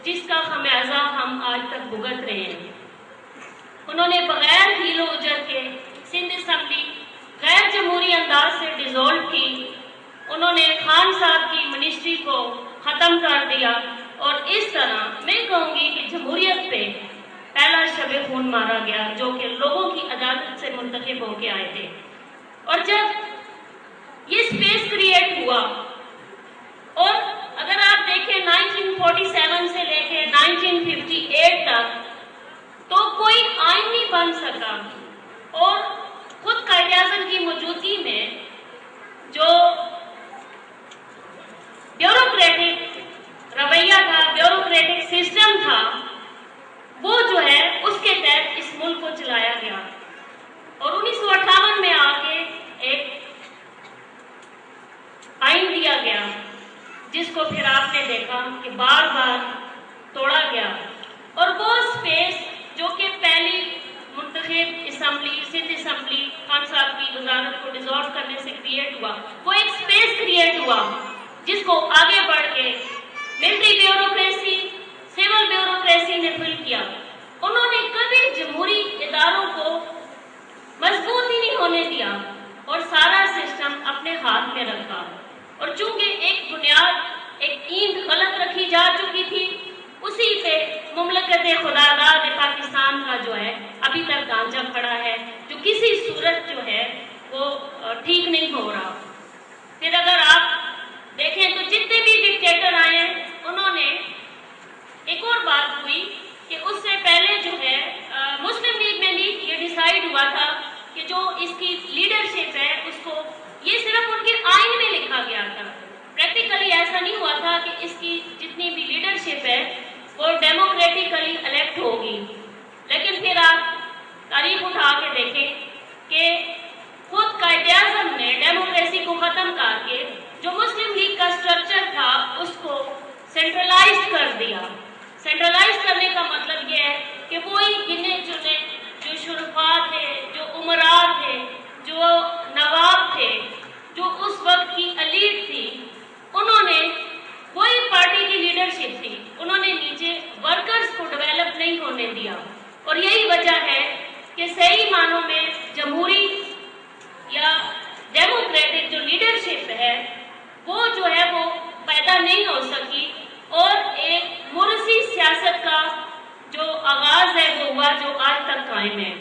جس کا خمیازہ ہم آج تک بھگت رہے ہیں۔ انہوں نے بغیر ہیل و اجر کے سندھ اسمبلی غیر جمہوری انداز سے ڈیزولو کی، انہوں نے خان صاحب کی منسٹری کو ختم کر دیا، اور اس طرح میں کہوں گی کہ جمہوریت پہ پہلا شب خون مارا گیا جو کہ لوگوں کی عدالت سے منتخب ہو کے آئے تھے۔ اور جب یہ اسپیس کریٹ ہوا، اور اگر آپ دیکھیں 1947 سے لے کے 1958 تک تو کوئی آئین نہیں بن سکا، اور خود قائد اعظم کی موجودگی میں جو بیوروکریٹک رویہ تھا، بیوروکریٹک سسٹم تھا، وہ جو ہے اس کے تحت اس ملک کو چلایا گیا۔ اور 1958 میں آ کے ایک آئین دیا گیا جس کو پھر آپ نے دیکھا کہ بار بار توڑا گیا، اور وہ اسپیس جو کہ پہلی منتخب اسمبلی سندھ اسمبلی خان صاحب کی وزارت کو ڈیزولو کرنے سے کریٹ ہوا، وہ ایک اسپیس کریٹ ہوا جس کو آگے بڑھ کے ملٹری بیوروکریسی، سول بیوروکریسی نے فل کیا۔ انہوں نے کبھی جمہوری اداروں کو مضبوط ہی نہیں ہونے دیا اور سارا سسٹم اپنے ہاتھ میں رکھا، اور چونکہ ایک بنیاد، ایک اینٹ غلط رکھی جا چکی تھی، اسی پہ مملکت خداداد پاکستان کا جو ہے ابھی تک ڈھانچہ کھڑا ہے، جو کسی صورت جو ہے وہ ٹھیک نہیں ہو رہا۔ پھر اگر آپ دیکھیں تو جتنے بھی ڈکٹیٹر آئے ہیں، انہوں نے ایک اور بات ہوئی کہ اس سے پہلے جو ہے مسلم لیگ میں بھی یہ ڈیسائیڈ ہوا تھا کہ جو اس کی لیڈرشپ ہے اس کو، یہ صرف ان کے آئین میں لکھا گیا تھا، پریکٹیکلی ایسا نہیں ہوا تھا کہ اس کی جتنی بھی لیڈرشپ ہے وہ ڈیموکریٹیکلی الیکٹ ہوگی۔ لیکن پھر آپ تاریخ اٹھا کے دیکھیں کہ خود قائد اعظم نے ڈیموکریسی کو ختم کر کے جو مسلم لیگ کا سٹرکچر تھا اس کو سینٹرلائز کر دیا۔ سینٹرلائز کرنے کا مطلب یہ ہے کہ وہی گنے چنے جو شرفاء تھے، جو امراء تھے، جو نواب تھے، جو اس وقت کی ایلیٹ تھی، انہوں نے وہی پارٹی کی لیڈرشپ تھی، انہوں نے نیچے ورکرز کو ڈیولپ نہیں ہونے دیا، اور یہی وجہ ہے کہ صحیح معنوں میں جمہوری یا ڈیموکریٹک جو لیڈرشپ ہے وہ جو ہے وہ پیدا نہیں ہو سکی، اور ایک مرثی سیاست کا جو آغاز ہے وہ ہوا جو آج تک قائم ہے۔